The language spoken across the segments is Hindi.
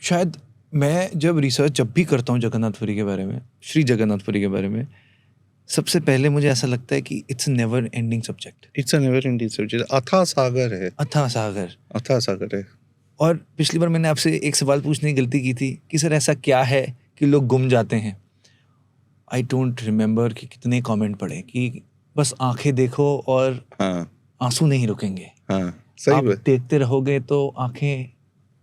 शायद मैं जब रिसर्च जब भी करता हूँ जगन्नाथपुरी के बारे में, श्री जगन्नाथपुरी के बारे में, सबसे पहले मुझे ऐसा लगता है कि it's a never ending subject. It's a never ending subject, अथाह सागर है, अथाह सागर। अथाह सागर है। और पिछली बार मैंने आपसे एक सवाल पूछने की गलती की थी कि सर ऐसा क्या है कि लोग गुम जाते हैं। आई डोंट रिमेम्बर कि कितने कमेंट पढ़े कि बस आंखें देखो और हाँ आंसू नहीं रुकेंगे। हाँ, सही आप बात। देखते रहोगे तो आंखें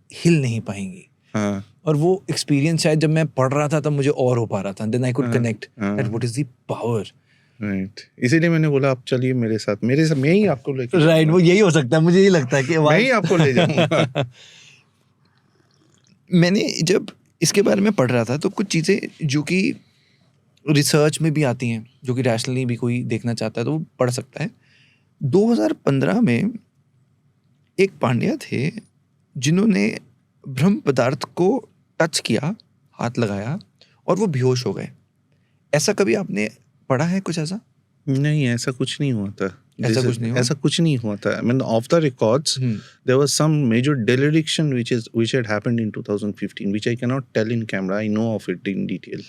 हिल नहीं पाएंगी। हाँ और वो एक्सपीरियंस शायद जब मैं पढ़ रहा था तब मुझे और हो पा रहा था। देन आई कुड हाँ, कनेक्ट दैट हाँ, what is the power. Right. इसीलिए मैंने बोला आप चलिए मेरे साथ मैं ही आपको लेके राइट, वो यही हो सकता है। मुझे यही लगता है कि मैं ही आपको ले जाऊंगा। मैंने जब इसके बारे में पढ़ रहा था तो कुछ चीज़ें जो कि रिसर्च में भी आती हैं, जो कि रैशनली भी कोई देखना चाहता है तो वो पढ़ सकता है। 2015 में एक पांड्या थे जिन्होंने ब्रह्म पदार्थ को टच किया, हाथ लगाया और वो बेहोश हो गए। ऐसा कभी आपने पढ़ा है कुछ ऐसा? नहीं, ऐसा कुछ नहीं हुआ था। ऐसा कुछ नहीं हुआ? ऐसा कुछ नहीं हुआ था। I mean, off the records, there was some major dereliction which had happened in 2015, which I cannot tell in camera. I know of it in detail.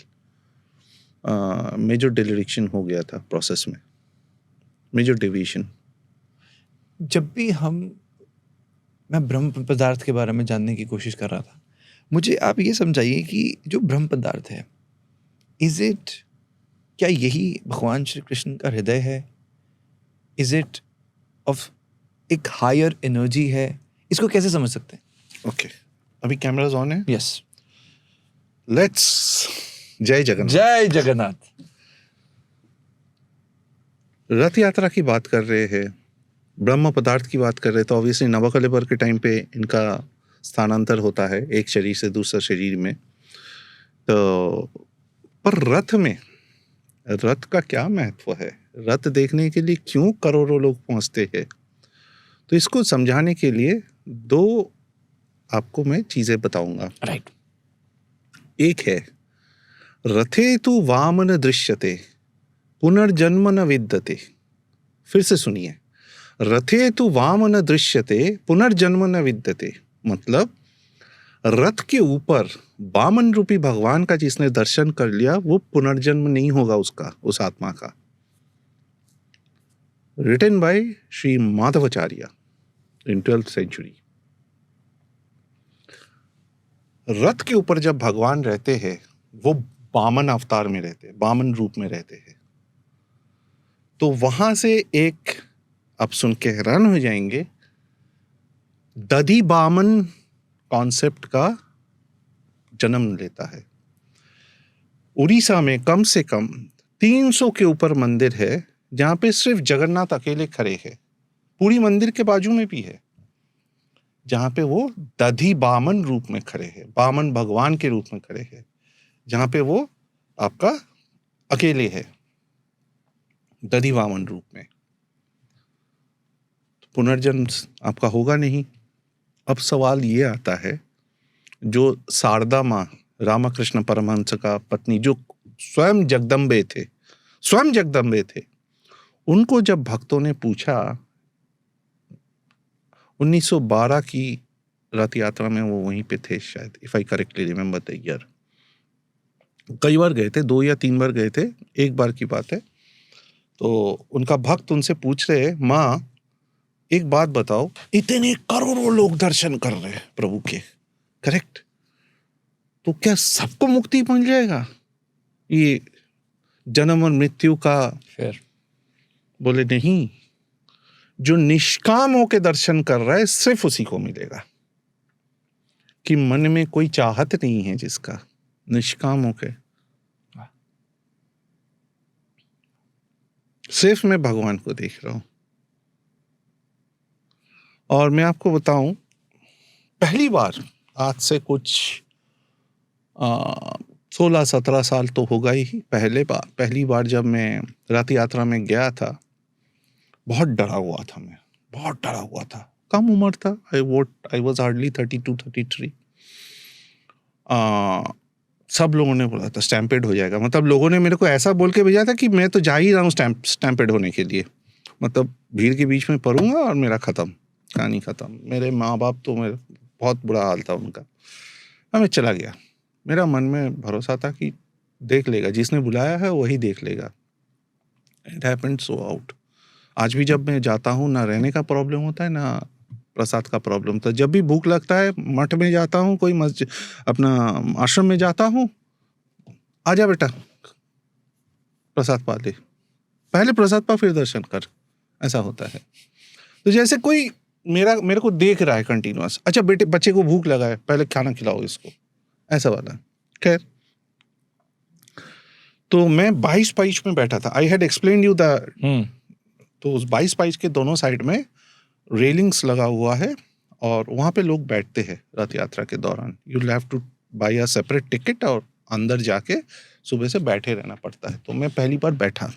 Major dereliction हो गया था प्रोसेस में, major deviation. जब भी मैं ब्रह्म पदार्थ के बारे में जानने की कोशिश कर रहा था, मुझे आप ये समझाइए कि जो ब्रह्म पदार्थ है, क्या यही भगवान श्री कृष्ण का हृदय है? इज इट ऑफ एक हायर एनर्जी है? इसको कैसे समझ सकते हैं? ओके, अभी कैमराज ऑन है? यस। लेट्स जय जगन्नाथ। जय जगन्नाथ। रथ यात्रा की बात कर रहे हैं, ब्रह्म पदार्थ की बात कर रहे हैं, तो ऑब्वियसली नवकलेबर के टाइम पे इनका स्थानांतर होता है एक शरीर से दूसरे शरीर में। तो पर रथ का क्या महत्व है? रथ देखने के लिए क्यों करोड़ों लोग पहुंचते हैं? तो इसको समझाने के लिए दो आपको मैं चीजें बताऊंगा। राइट। एक है रथे तु वामन दृश्यते पुनर्जन्म न विद्यते। फिर से सुनिए, रथे तु वामन दृश्यते पुनर्जन्म न विद्यते। मतलब रथ के ऊपर वामन रूपी भगवान का जिसने दर्शन कर लिया वो पुनर्जन्म नहीं होगा उसका, उस आत्मा का। Written by Shri Madhvacharya in 12th century. रथ के ऊपर जब भगवान रहते हैं वो वामन अवतार में रहते हैं, वामन रूप में रहते हैं। तो वहां से एक, अब सुन के हैरान हो जाएंगे, दधि वामन कॉन्सेप्ट का जन्म लेता है। उड़ीसा में कम से कम 300 के ऊपर मंदिर है जहां पे सिर्फ जगन्नाथ अकेले खड़े हैं। पूरी मंदिर के बाजू में भी है जहां पे वो दधि वामन रूप में खड़े हैं, वामन भगवान के रूप में खड़े हैं, जहां पे वो आपका अकेले है दधि वामन रूप में। तो पुनर्जन्म आपका होगा नहीं। अब सवाल ये आता है, जो शारदा माँ रामकृष्ण परमहंस का पत्नी, जो स्वयं जगदम्बे थे, उनको जब भक्तों ने पूछा 1912 की रथ यात्रा में, वो वहीं पे थे शायद, if I correctly remember the year. कई बार गए थे, 2 या 3 बार गए थे, एक बार की बात है। तो उनका भक्त उनसे पूछ रहे, माँ एक बात बताओ, इतने करोड़ों लोग दर्शन कर रहे हैं प्रभु के, करेक्ट, तो क्या सबको मुक्ति मिल जाएगा ये जन्म और मृत्यु का? फिर बोले नहीं, जो निष्काम होके दर्शन कर रहा है सिर्फ उसी को मिलेगा। कि मन में कोई चाहत नहीं है जिसका, निष्काम होके सिर्फ मैं भगवान को देख रहा हूं। और मैं आपको बताऊं, पहली बार आज से कुछ 16-17 साल तो होगा ही, पहली बार जब मैं रथ यात्रा में गया था, बहुत डरा हुआ था मैं, बहुत डरा हुआ था। कम उम्र था, आई वॉज हार्डली 32-33। सब लोगों ने बोला था स्टैम्पेड हो जाएगा। मतलब लोगों ने मेरे को ऐसा बोल के भेजा था कि मैं तो जा ही रहा हूँ स्टैम्पेड होने के लिए। मतलब भीड़ के बीच में पड़ूंगा और मेरा कहानी खत्म। मेरे माँ बाप तो, मेरे बहुत बुरा हाल था उनका। मैं चला गया। मेरा मन में भरोसा था कि देख लेगा, जिसने बुलाया है वही देख लेगा। It happened so out. आज भी जब मैं जाता हूँ, ना रहने का प्रॉब्लम होता है, ना प्रसाद का प्रॉब्लम था। जब भी भूख लगता है, मठ में जाता हूँ, कोई मस्जिद अपना आश्रम में जाता हूँ, आजा बेटा प्रसाद पा ले, पहले प्रसाद पा फिर दर्शन कर, ऐसा होता है। तो जैसे कोई मेरे को देख रहा है कंटिन्यूअस, अच्छा बेटे बच्चे को भूख लगा है, पहले खाना खिलाओ इसको, ऐसा वाला। खैर, तो मैं 22 पाइच में बैठा था। I had explain you the, तो उस 22 पाइच के दोनों साइड में रेलिंग्स लगा हुआ है और वहाँ पे लोग बैठते हैं रथ यात्रा के दौरान। You have two by a separate ticket और अंदर जाके सुबह से बैठे रहना पड़ता है। तो मैं पहली बार बैठा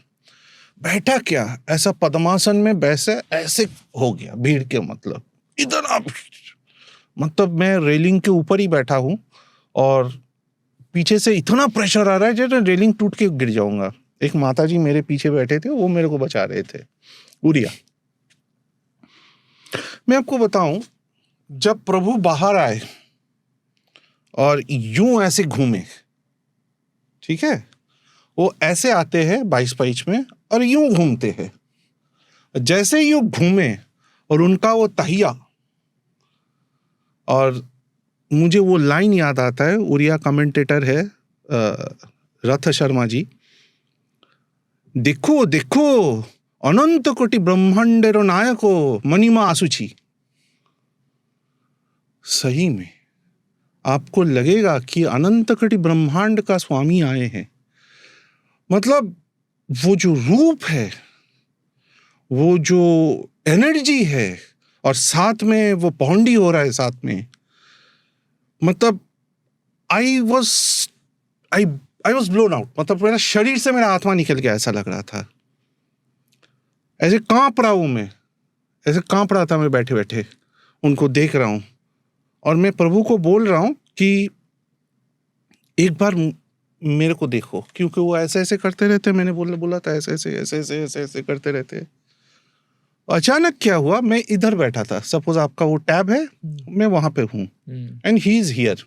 क्या, ऐसा पद्मासन में बैसे ऐसे हो गया भीड़ के, मतलब इतना, मतलब मैं रेलिंग के ऊपर ही बैठा हूँ और पीछे से इतना प्रेशर आ रहा है जैसे रेलिंग टूट के गिर जाऊंगा। एक माताजी मेरे पीछे बैठे थे, वो मेरे को बचा रहे थे। उरिया, मैं आपको बताऊं, जब प्रभु बाहर आए और यूं ऐसे घूमे, ठीक है, वो ऐसे आते हैं 22 पाइच में और यूं घूमते हैं। जैसे यूं घूमे और उनका वो तहिया, और मुझे वो लाइन याद आता है, उरिया कमेंटेटर है रथ शर्मा जी, देखो देखो अनंत कोटि ब्रह्मांडेरो नायको मणिमा आसुची। सही में आपको लगेगा कि अनंत कोटि ब्रह्मांड का स्वामी आए हैं। मतलब वो जो रूप है, वो जो एनर्जी है, और साथ में वो पौंडी हो रहा है साथ में, मतलब आई वॉज ब्लोन आउट। मतलब मेरा शरीर से मेरा आत्मा निकल गया, ऐसा लग रहा था। ऐसे कांप रहा हूं मैं, ऐसे कांप रहा था मैं बैठे बैठे, उनको देख रहा हूं और मैं प्रभु को बोल रहा हूं कि एक बार मेरे को देखो, क्योंकि वो ऐसे ऐसे करते रहते। मैंने बोला था ऐसे ऐसे ऐसे ऐसे ऐसे ऐसे करते रहते। अचानक क्या हुआ, मैं इधर बैठा था, सपोज आपका वो टैब है, मैं वहां पे हूँ एंड ही इज हियर,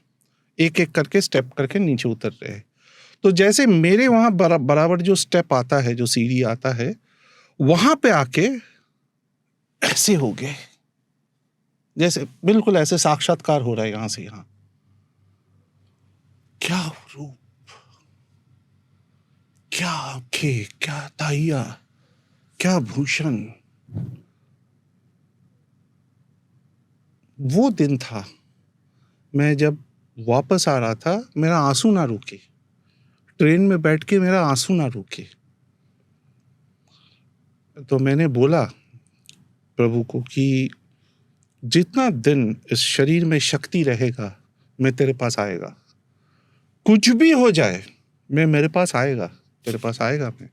एक एक करके स्टेप करके नीचे उतर रहे हैं। तो जैसे मेरे वहां बराबर जो स्टेप आता है, जो सीढ़ी आता है, वहां पे आके ऐसे हो गए, जैसे बिल्कुल ऐसे साक्षात्कार हो रहा है यहां से यहां। क्या रूप, क्या आंखें, क्या ताइया, क्या भूषण। वो दिन था, मैं जब वापस आ रहा था, मेरा आंसू ना रुके, ट्रेन में बैठ के मेरा आंसू ना रुके। तो मैंने बोला प्रभु को कि जितना दिन इस शरीर में शक्ति रहेगा, मैं तेरे पास आएगा, कुछ भी हो जाए मैं मेरे पास आएगा, तेरे पास आएगा मैं।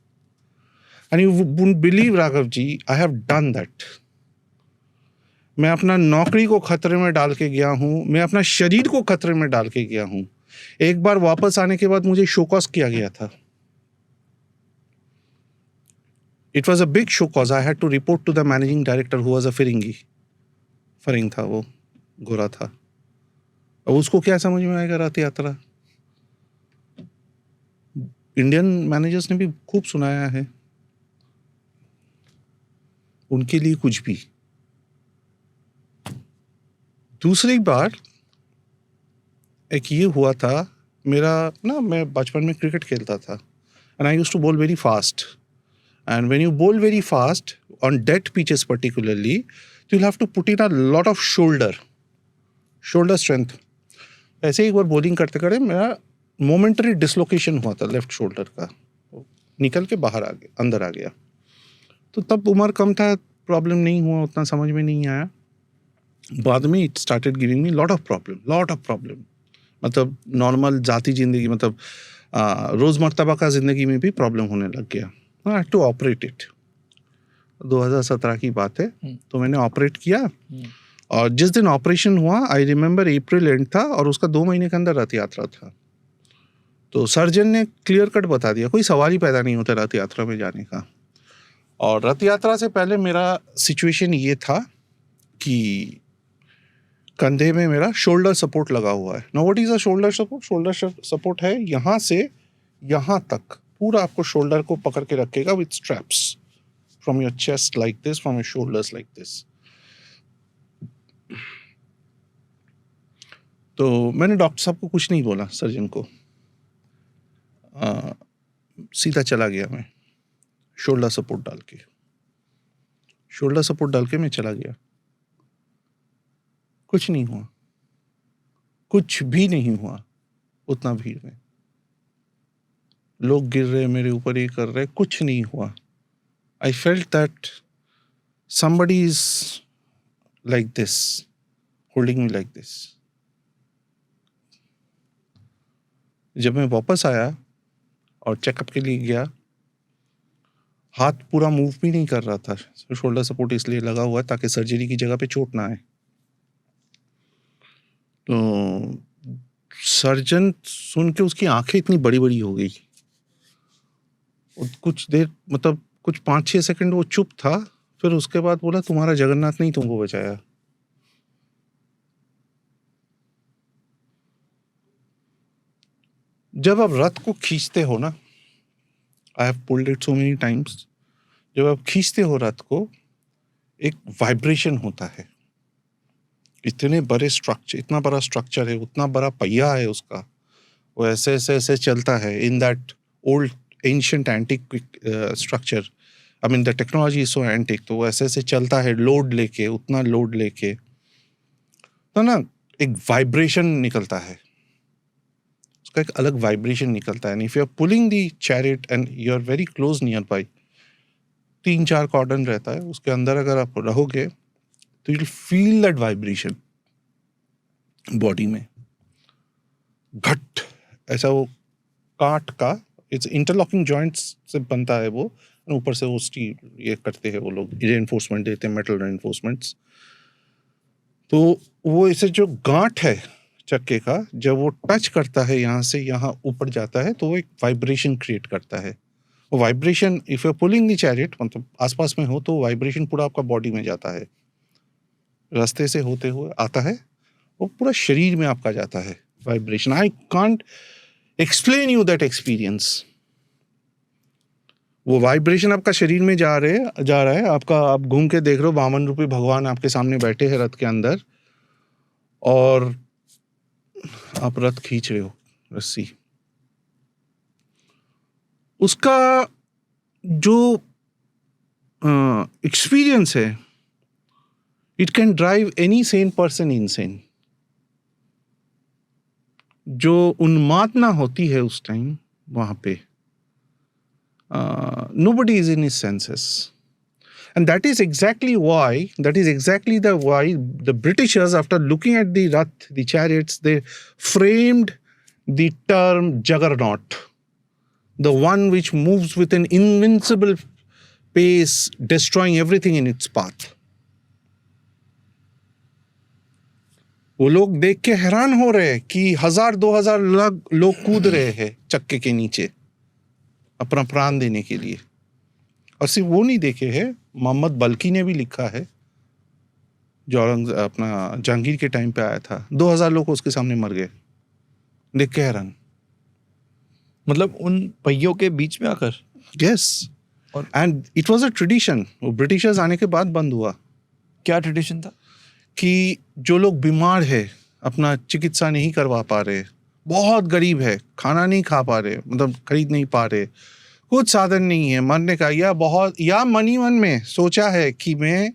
And you wouldn't believe Raghav ji, I have done that. मैं अपना नौकरी को खतरे में डाल के गया हूँ, मैं अपना शरीर को खतरे में डाल के गया हूँ। एक बार वापस आने के बाद मुझे शोकॉज किया गया था। It was a big show cause. I had to report to the managing director who was a फिरिंगी। फरिंग था वो, गोरा था। अब उसको क्या समझ में आएगा रथ यात्रा। इंडियन मैनेजर्स ने भी खूब सुनाया है, उनके लिए कुछ भी। दूसरी बार एक ये हुआ था, मेरा ना, मैं बचपन में क्रिकेट खेलता था and I used to bowl very fast. And when you bowl very fast on dead pitches particularly, you will have to put in a lot of shoulder strength. ऐसे एक बार बॉलिंग करते करते मेरा मोमेंटरी डिसलोकेशन हुआ था लेफ्ट शोल्डर का, निकल के बाहर आ गया, अंदर आ गया। तो तब उम्र कम था, प्रॉब्लम नहीं हुआ, उतना समझ में नहीं आया। बाद में it started giving me lot of problem. मतलब नॉर्मल जाती जिंदगी, मतलब रोज़मर्तबा का जिंदगी में भी प्रॉब्लम होने लग गया। I had to operate it. 2017 की बात है, तो मैंने ऑपरेट किया। और जिस दिन ऑपरेशन हुआ, आई रिमेम्बर अप्रैल एंड था और उसका 2 महीने के अंदर रथ यात्रा था। तो सर्जन ने क्लियर कट बता दिया, कोई सवाल ही पैदा नहीं होता रथ यात्रा में जाने का। और रथ यात्रा से पहले मेरा सिचुएशन ये था कि कंधे में मेरा शोल्डर सपोर्ट लगा हुआ है. Now what is a shoulder support? Shoulder support है यहाँ से यहाँ तक पूरा आपको शोल्डर को पकड़ के रखेगा with straps from your chest like this, from your shoulders like this. तो मैंने डॉक्टर साहब को कुछ नहीं बोला, सर्जन को. सीधा चला गया मैं, शोल्डर सपोर्ट डाल के मैं चला गया. कुछ नहीं हुआ, कुछ भी नहीं हुआ. उतना भीड़ में लोग गिर रहे मेरे ऊपर, ये कर रहे, कुछ नहीं हुआ. I felt that somebody is like this, holding me like this. जब मैं वापस आया और चेकअप के लिए गया, हाथ पूरा मूव भी नहीं कर रहा था. शोल्डर सपोर्ट इसलिए लगा हुआ है ताकि सर्जरी की जगह पे चोट ना आए. तो सर्जन सुन के उसकी आंखें इतनी बड़ी बड़ी हो गई. कुछ देर मतलब कुछ 5-6 सेकंड वो चुप था. फिर उसके बाद बोला, तुम्हारा जगन्नाथ नहीं तुमको बचाया. जब आप रथ को खींचते हो ना, I have pulled it so many times, जब आप खींचते हो रथ को, एक वाइब्रेशन होता है. इतने बड़े स्ट्रक्चर, इतना बड़ा स्ट्रक्चर है, उतना बड़ा पहिया है उसका, वो ऐसे ऐसे ऐसे चलता है. In that old ancient antique structure, I mean the technology is so antique. तो वो ऐसे ऐसे चलता है लोड लेके, उतना लोड लेके, तो ना एक वाइब्रेशन निकलता है, उसका एक अलग वाइब्रेशन निकलता है. If you are pulling the chariot and you are very close near by, 3-4 cordon रहता है, उसके अंदर अगर आप रहोगे तो you will feel that vibration body में. घट ऐसा वो काट का, इट्स इंटरलॉकिंग जॉइंट्स से बनता है वो, ऊपर से वो स्टील ये करते हैं वो लोग, रेनफोर्समेंट देते हैं, मेटल रेनफोर्समेंट्स. तो वो इसे जो गांठ है चक्के का, जब वो टच करता है यहाँ से यहाँ ऊपर जाता है, तो वो एक वाइब्रेशन क्रिएट करता है. वो vibration, if you are pulling the chariot, मतलब आसपास में हो, तो वाइब्रेशन पूरा आपका बॉडी में जाता है, रास्ते से होते हुए आता है, वो पूरा शरीर में आपका जाता है vibration. I can't explain you that experience. वो वाइब्रेशन आपका शरीर में जा रहा है आपका. आप घूम के देख रहे हो, 52 रूपी भगवान आपके सामने बैठे हैं रथ के अंदर, और आप रथ खींच रहे हो रस्सी. उसका जो एक्सपीरियंस है, it can drive any Sen person insane. जो उन्मादना होती है उस टाइम वहां पे, nobody is in his senses. And that is exactly why the Britishers, after looking at the Rath, the chariots, they framed the term juggernaut, the one which moves with an invincible pace, destroying everything in its path. वो लोग देख के हैरान हो रहे हैं कि 1000-2000 लोग कूद रहे हैं चक्के के नीचे अपना प्राण देने के लिए. और सिर्फ वो नहीं देखे हैं, मोहम्मद बल्की ने भी लिखा है, जो अपना जहांगीर के टाइम पे आया था, 2000 लोग उसके सामने मर गए देख के हैरान. मतलब उन पहियों के बीच में आकर. Yes. And it was a tradition. वो ब्रिटिशर्स आने के बाद बंद हुआ. क्या ट्रेडिशन था? कि जो लोग बीमार है, अपना चिकित्सा नहीं करवा पा रहे, बहुत गरीब है, खाना नहीं खा पा रहे, मतलब खरीद नहीं पा रहे, कुछ साधन नहीं है मरने का, या मन ही मन में सोचा है कि मैं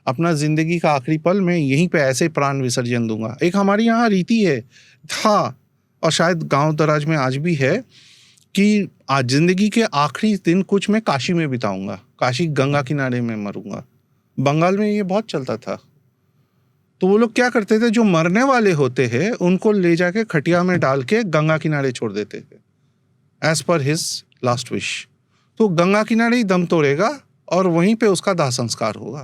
अपना जिंदगी का आखिरी पल में यहीं पे ऐसे प्राण विसर्जन दूंगा. एक हमारी यहाँ रीति है था, और शायद गांव दराज में आज भी है, कि आज जिंदगी के आखिरी दिन कुछ मैं काशी में बिताऊंगा, काशी गंगा किनारे में मरूंगा. बंगाल में ये बहुत चलता था. तो वो लोग क्या करते थे, जो मरने वाले होते हैं उनको ले जाके खटिया में डाल के गंगा किनारे छोड़ देते थे, as per his last wish. तो गंगा किनारे ही दम तोड़ेगा और वहीं पे उसका दाह संस्कार होगा.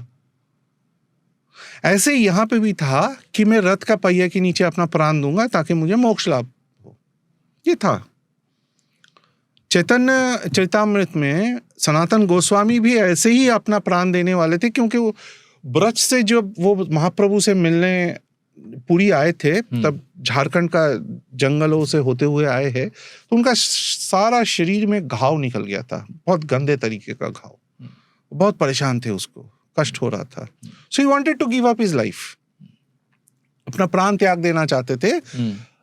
ऐसे यहाँ पे भी था कि मैं रथ का पहिया के नीचे अपना प्राण दूंगा ताकि मुझे मोक्ष लाभ हो. ये था. चैतन्य चरितामृत में सनातन गोस्वामी भी ऐसे ही अपना प्राण देने वाले थे, क्योंकि वो ब्रज से जब वो महाप्रभु से मिलने पुरी आए थे तब झारखंड का जंगलों से होते हुए आए हैं, तो उनका सारा शरीर में घाव निकल गया था, बहुत गंदे तरीके का घाव, बहुत परेशान थे, उसको कष्ट हो रहा था। So he wanted to give up his life, अपना प्राण त्याग देना चाहते थे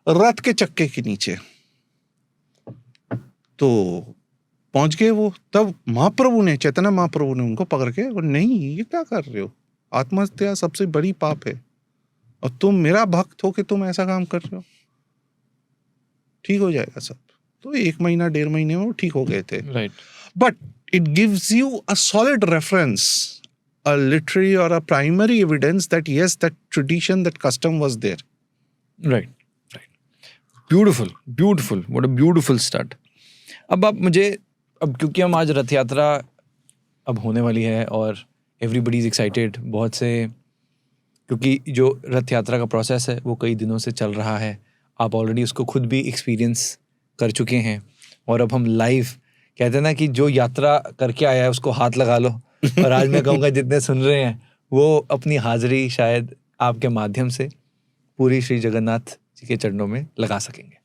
रथ के चक्के के नीचे। तो पहुंच गए वो, तब महाप्रभु ने, चैतन्य महाप्रभु ने उनको पकड़ के, नहीं ये क्या कर रहे हो, आत्महत्या सबसे बड़ी पाप है और तुम मेरा भक्त हो के तुम ऐसा काम कर रहे हो, ठीक हो जाएगा सब। तो 1 महीना 1.5 महीने में वो ठीक हो गए थे। Right. But it gives you a solid reference, a literary or a primary evidence that yes, that tradition, that custom was there. Right. Beautiful. What a beautiful start. अब आप मुझे, अब क्योंकि हम आज रथ यात्रा अब होने वाली है और everybody is excited, बहुत से, क्योंकि जो रथ यात्रा का प्रोसेस है वो कई दिनों से चल रहा है, आप ऑलरेडी उसको खुद भी एक्सपीरियंस कर चुके हैं, और अब हम लाइव, कहते हैं ना कि जो यात्रा करके आया है उसको हाथ लगा लो, और आज मैं कहूँगा जितने सुन रहे हैं वो अपनी हाजिरी शायद आपके माध्यम से पूरी श्री जगन्नाथ जी के चरणों में लगा सकेंगे।